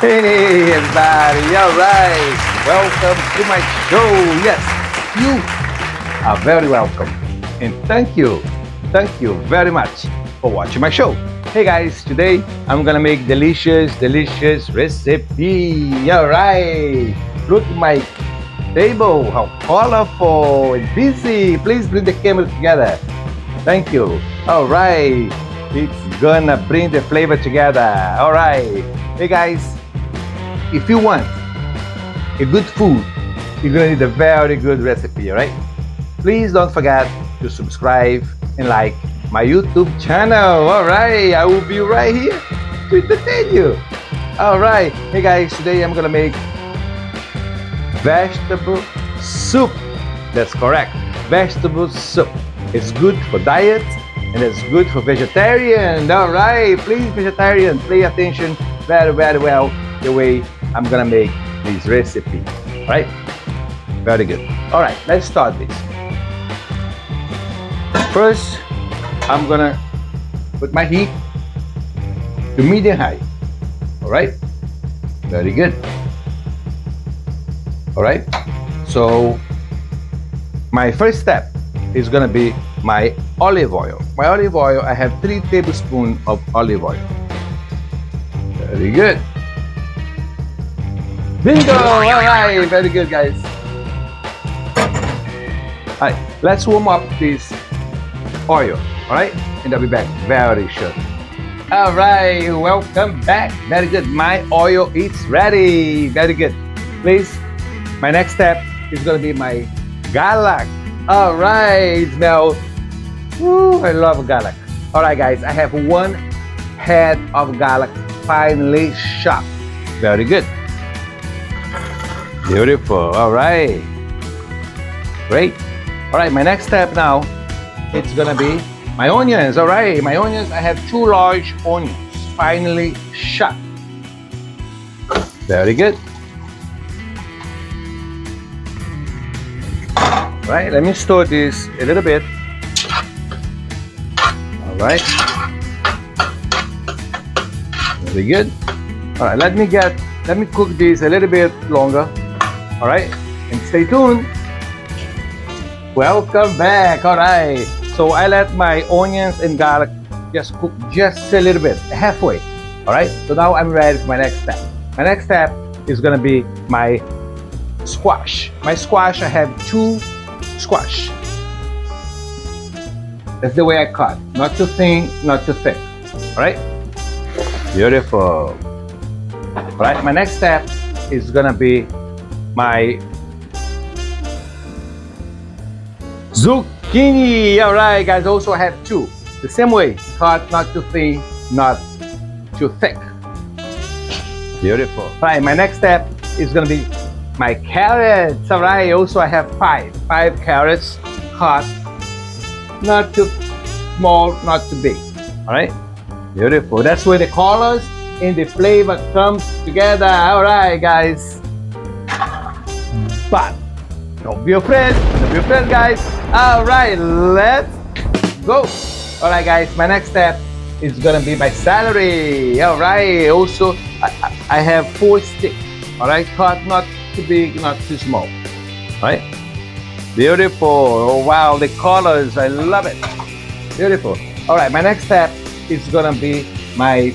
Hey everybody, alright, welcome to my show. Yes, you are very welcome, and thank you very much for watching my show. Hey guys, today I'm gonna make delicious recipe. Alright, look at my table, how colorful and busy. Please bring the camera together. Thank you. Alright, it's gonna bring the flavor together. Alright, hey guys, if you want a good food, you're gonna need a very good recipe, alright? Please don't forget to subscribe and like my YouTube channel. Alright, I will be right here to entertain you. Alright, hey guys, today I'm gonna make vegetable soup. That's correct, vegetable soup. It's good for diet and it's good for vegetarian. Alright, please vegetarian, pay attention very well the way I'm gonna make this recipe. Right? Very good. Alright, let's start this. First, I'm gonna put my heat to medium high. Alright? Very good. Alright? So, my first step is gonna be my olive oil. My olive oil, I have 3 tablespoons of olive oil. Very good. Bingo! Alright, very good guys. Alright, let's warm up this oil. Alright, and I'll be back very shortly. Alright, welcome back. Very good. My oil is ready. Very good. Please, my next step is gonna be my garlic. Alright, now, woo, I love garlic. Alright guys, I have 1 head of garlic finely chopped. Very good. Beautiful. Alright. Great. Alright, my next step now, it's gonna be my onions. Alright, my onions, I have 2 large onions finely chopped. Very good. Alright, let me store this a little bit. Alright. Very good. Alright, let me cook this a little bit longer. Alright, and stay tuned. Welcome back. Alright, so I let my onions and garlic just cook just a little bit, halfway. Alright, so now I'm ready for my next step. My next step is gonna be my squash. My squash, I have 2 squash. That's the way I cut. Not too thin, not too thick. Alright? Beautiful. Alright, my next step is gonna be my zucchini. Alright guys, also I have 2. The same way, cut not too thin, not too thick. Beautiful. Alright, my next step is gonna be my carrots. Alright, also I have 5 carrots, cut not too small, not too big. Alright, beautiful. That's where the colors and the flavor comes together. Alright guys, but don't be afraid guys. Alright, let's go. Alright guys, my next step is gonna be my celery. Alright, also I have 4 sticks. Alright, cut not too big, not too small. Alright, beautiful. Oh wow, the colors, I love it. Beautiful. Alright, my next step is gonna be my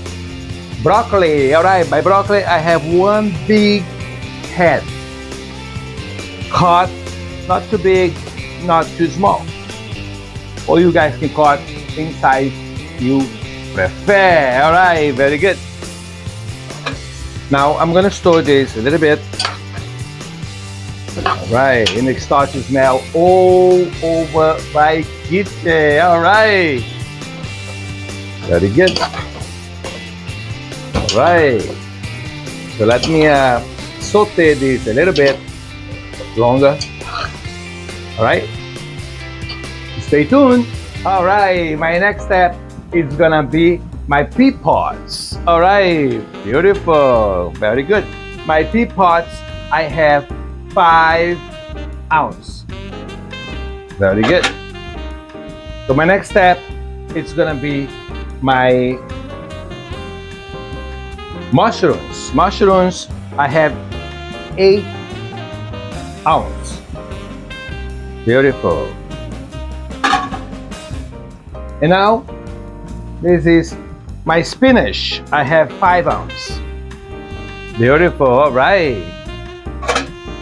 broccoli. Alright, my broccoli, I have 1 big head. Cut not too big, not too small. Or you guys can cut in size you prefer. Alright, very good. Now I'm gonna store this a little bit. Alright, and it starts to smell all over my kitchen. Alright, very good. Alright, so let me saute this a little bit longer. Alright, stay tuned. Alright, my next step is gonna be my pea pods. Alright, beautiful, very good. My pea pods, I have 5 ounces. Very good. So my next step, it's gonna be my Mushrooms, I have 8 ounces. Beautiful. And now, this is my spinach. I have 5 ounces. Beautiful, all right.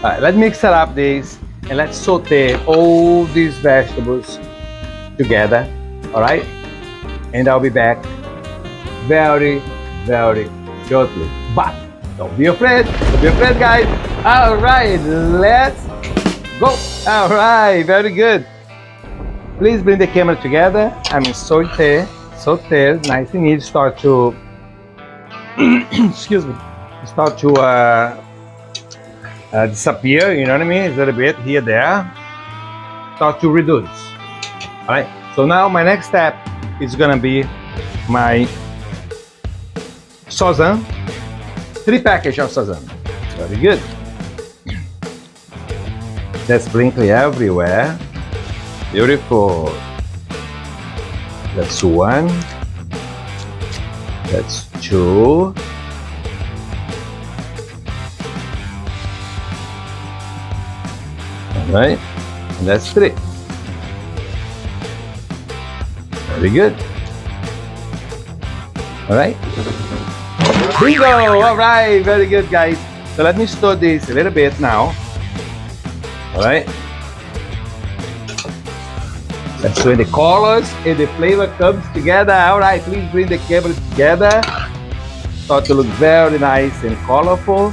All right, let's mix it up this and let's saute all these vegetables together, all right? And I'll be back very, very shortly. But don't be afraid, guys. All right, let's go. All right, very good. Please bring the camera together. I'm in saute, nice and easy. Start to, excuse me, start to disappear, you know what I mean? A little bit here, there. Start to reduce. All right, so now my next step is gonna be my Sazon, 3 packages of Sazon. Very good. Let's sprinkle everywhere. Beautiful. That's 1. That's 2. All right, and that's 3. Very good. All right. Bingo! All right, very good, guys. So let me stir this a little bit now. All right. That's when the colors and the flavor comes together. All right, please bring the camera together. Start to look very nice and colorful.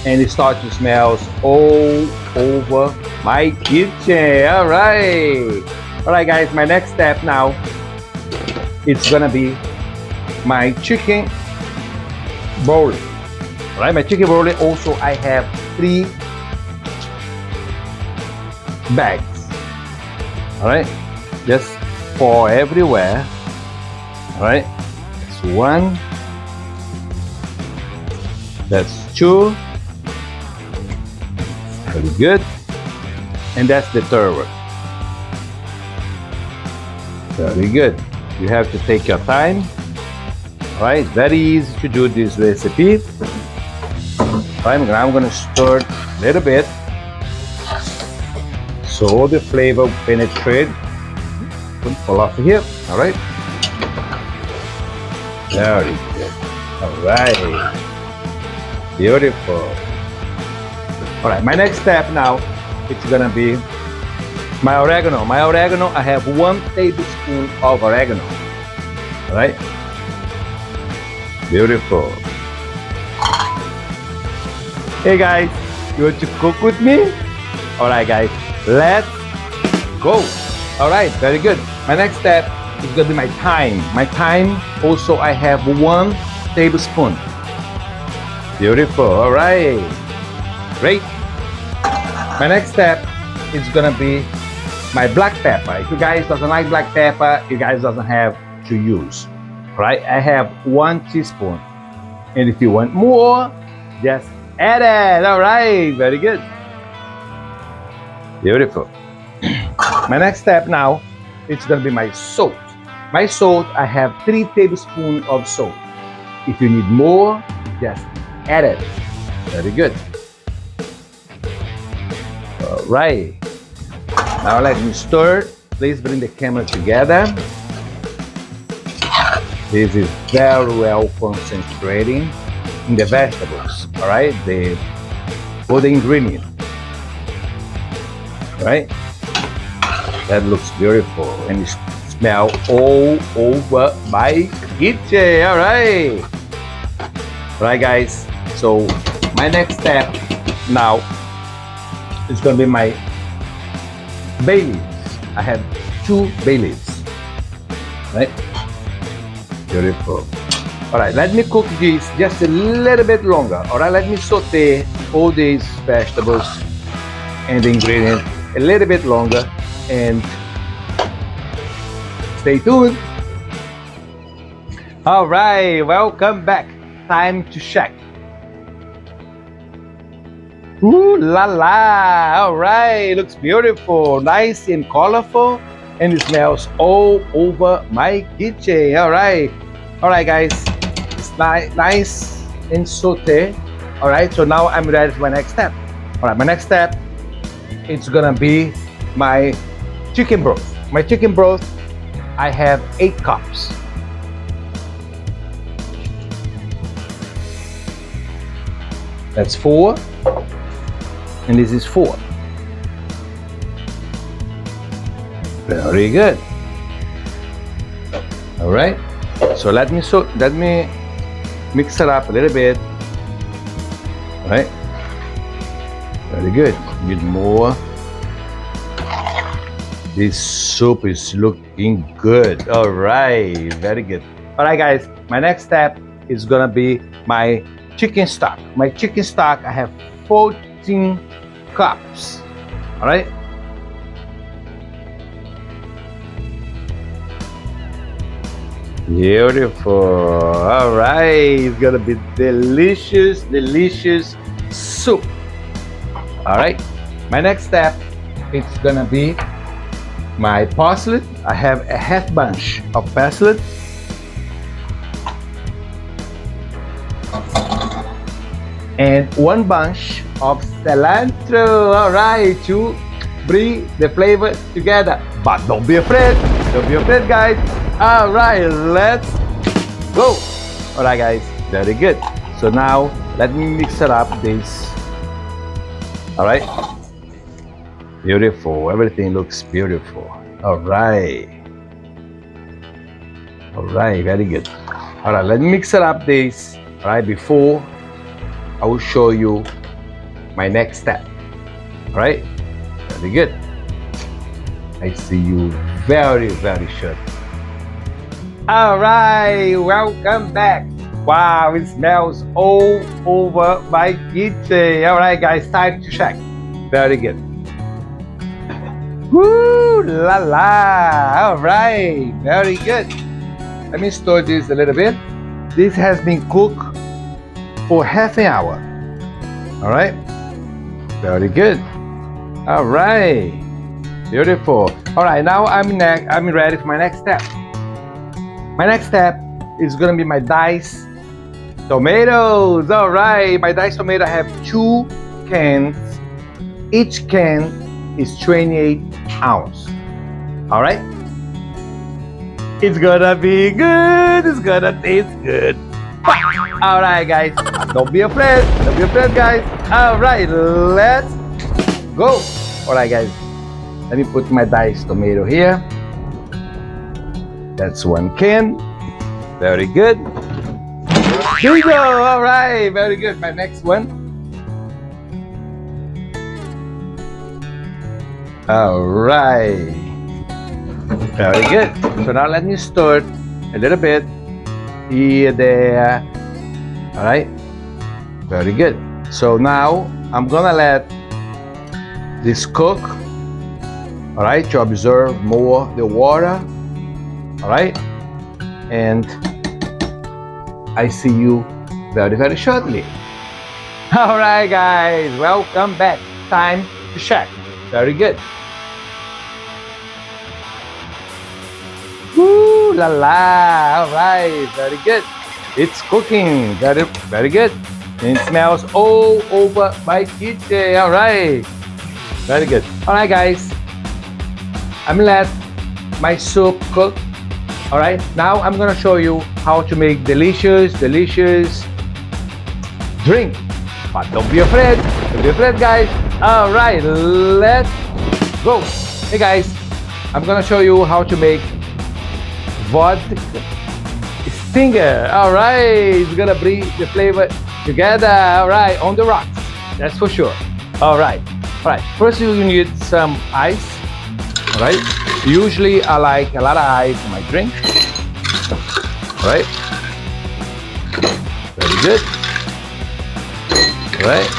And it starts to smell all over my kitchen. All right. All right, guys, my next step now, it's gonna be my chicken bouillon. All right, my chicken bouillon. Also, I have 3 bags. All right, just pour everywhere. All right, that's 1. That's 2. Very good. And that's the 3rd one. Very good. You have to take your time. All right, very easy to do this recipe. All right, I'm going to stir a little bit so the flavor will penetrate. Pull off here. All right. Very good. All right. Beautiful. All right, my next step now, it's gonna be my oregano. My oregano, I have 1 tablespoon of oregano. All right. Beautiful. Hey guys, you want to cook with me? All right, guys, let's go. All right, very good. My next step is gonna be my thyme. My thyme, also I have 1 tablespoon. Beautiful. All right. Great. My next step is gonna be my black pepper. If you guys doesn't like black pepper, you guys doesn't have to use. Right? I have 1 teaspoon. And if you want more, just add it. All right. Very good. Beautiful. My next step now, it's gonna be my salt. My salt, I have 3 tablespoons of salt. If you need more, just add it. Very good. All right. Now let me stir. Please bring the camera together. This is very well concentrating in the vegetables. All right, all the ingredients. All right, that looks beautiful and it smells all over my kitchen. All right, guys. So my next step now is gonna be my bay leaves. I have 2 bay leaves. Right. Beautiful. All right, let me cook this just a little bit longer. All right, let me saute all these vegetables and the ingredients a little bit longer and stay tuned. All right, welcome back. Time to check. Ooh la la. All right, looks beautiful, nice and colorful, and it smells all over my kitchen. All right, guys, nice and saute. All right, so now I'm ready for my next step. All right, my next step, it's gonna be my chicken broth. My chicken broth, I have 8 cups. That's 4, and this is 4. Very good. All right, so let me mix it up a little bit. All right, very good. A bit more. This soup is looking good. All right, very good. All right, guys, my next step is gonna be my chicken stock. My chicken stock, I have 14 cups. All right. Beautiful. All right, it's gonna be delicious, delicious soup. All right, my next step, it's gonna be my parsley. I have a half bunch of parsley. And 1 bunch of cilantro. All right, to bring the flavor together. But don't be afraid. Don't be afraid, guys. All right, let's go. All right, guys, very good. So now let me mix it up this. All right, beautiful. Everything looks beautiful. All right, very good. All right, let me mix it up this. All right, before I will show you my next step. All right, very good. I see you very short. All right, welcome back. Wow, it smells all over my kitchen. All right, guys, time to check. Very good. Woo, la la. All right, very good. Let me stir this a little bit. This has been cooked for half an hour. All right, very good. All right, beautiful. All right, now I'm ready for my next step. My next step is gonna be my diced tomatoes. All right, my diced tomato, I have 2 cans. Each can is 28 ounces. All right, it's gonna be good. It's gonna taste good. All right, guys, don't be afraid. Don't be afraid, guys. All right, let's go. All right, guys, let me put my diced tomato here. That's 1 can. Very good. Here we go. All right, very good. My next one. All right, very good. So now let me stir a little bit here, there. All right, very good. So now I'm gonna let this cook. All right, to absorb more the water. All right, and I see you very shortly. All right, guys, welcome back. Time to check. Very good. Woo la la. All right, very good. It's cooking. Very good. It smells all over my kitchen. All right, very good. All right, guys, I'm gonna let my soup cook. All right, now I'm gonna show you how to make delicious drink. But don't be afraid. Don't be afraid, guys. All right, let's go. Hey, guys, I'm gonna show you how to make vodka stinger. All right, it's gonna bring the flavor together. All right, on the rocks, that's for sure. All right. First, you need some ice. All right. Usually, I like a lot of ice in my drink. All right. Very good. All right.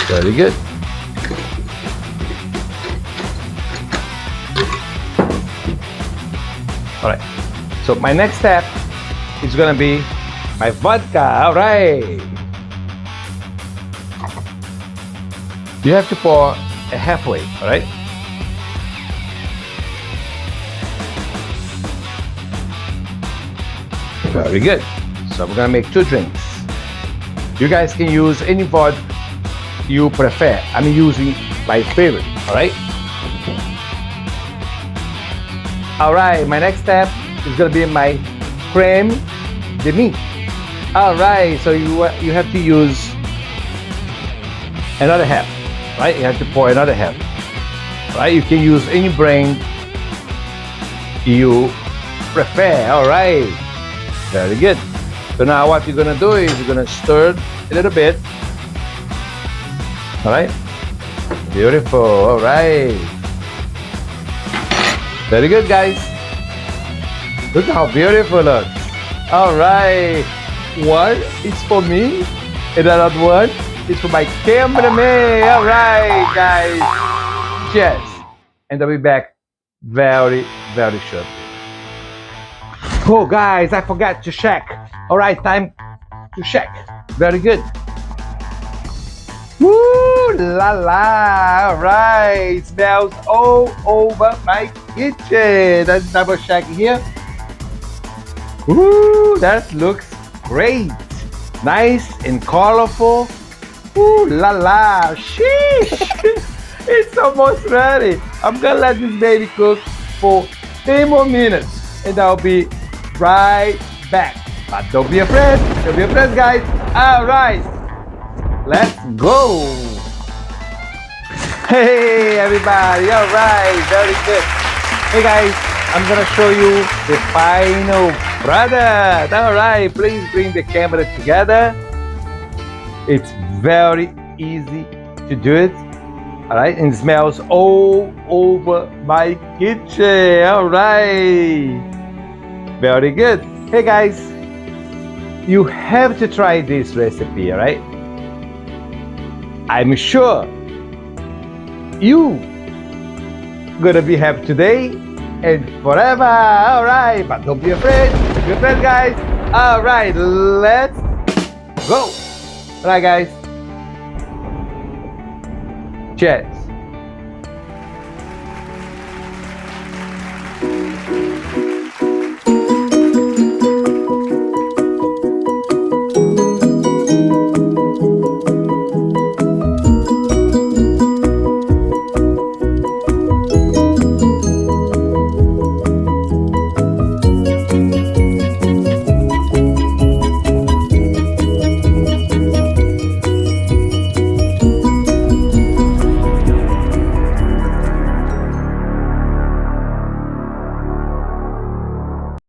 Very good. All right. So my next step is gonna be my vodka. All right. You have to pour a halfway. All right. Very good. So we're gonna make 2 drinks. You guys can use any vodka you prefer. I'm using my favorite, all right? All right, my next step is gonna be my creme de menthe. All right, so you have to use another half, right? You have to pour another half, right? You can use any brand you prefer. All right, very good. So now what you're gonna do is you're gonna stir a little bit. All right, beautiful. All right, very good, guys. Look how beautiful it looks. All right, one is for me, and another one is for my cameraman. All right, guys. Cheers, and I'll be back very, very shortly. Oh, guys, I forgot to check. All right, time to check. Very good. Woo la la! All right, it smells all over my kitchen. Let's double check here. Woo, that looks great. Nice and colorful. Ooh la la! Sheesh! It's almost ready. I'm gonna let this baby cook for 10 more minutes, and I'll be right back. But don't be afraid. Don't be afraid, guys. All right, let's go. Hey, everybody. All right, very good. Hey, guys, I'm gonna show you the final product. All right, please bring the camera together. It's very easy to do it. All right, and it smells all over my kitchen. All right, very good. Hey, guys, you have to try this recipe, all right? I'm sure you gonna be happy today and forever. All right, but don't be afraid. Don't be afraid, guys. All right, let's go. All right, guys. Cheers.